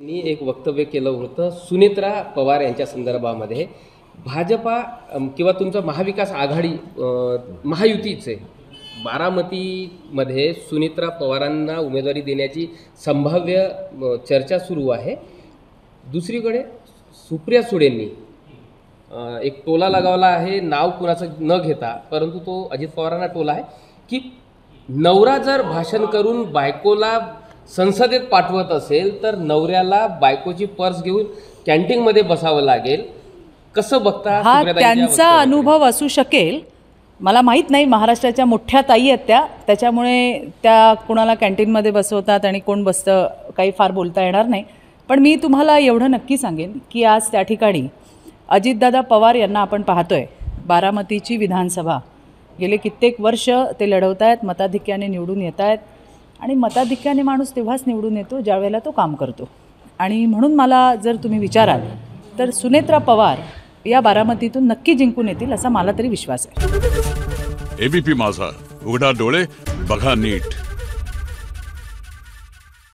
मी एक वक्तव्य केलं होतं सुनेत्रा पवार यांच्या संदर्भामध्ये भाजपा किंवा तुमचं महाविकास आघाडी महायुतीचे बारामतीमध्ये सुनेत्रा पवारांना उमेदवारी देण्याची संभाव्य चर्चा सुरू आहे। दुसरीकडे सुप्रिया सुळेंनी एक टोला लगावला आहे, नाव कुणाचं न घेता, परंतु तो अजित पवारांना टोला आहे की नवरा जर भाषण करून बायकोला संसदेत पाठवत असेल तर नवऱ्याला बायकोची पर्स घेऊन कॅन्टीनमध्ये बसावं लागेल। कसं बघता? हा त्यांचा अनुभव असू शकेल, मला माहीत नाही। महाराष्ट्राच्या मोठ्या ताई आहेत त्याच्यामुळे त्या कुणाला कॅन्टीनमध्ये बसवतात आणि कोण बसतं काही फार बोलता येणार नाही। पण मी तुम्हाला एवढं नक्की सांगेन की आज त्या ठिकाणी अजितदादा पवार यांना आपण पाहतोय। बारामतीची विधानसभा गेले कित्येक वर्ष ते लढवत आहेत, मताधिक्याने निवडून येत आहेत आणि मताधिक्याने माणूस तेव्हाच निवडून येतो ज्या वेळेला तो काम करतो। आणि म्हणून मला जर तुम्ही विचाराल तर सुनेत्रा पवार या बारामतीतून नक्की जिंकून येतील असा मला तरी विश्वास आहे। एबीपी माझा, उघडा डोळे बघा नीट।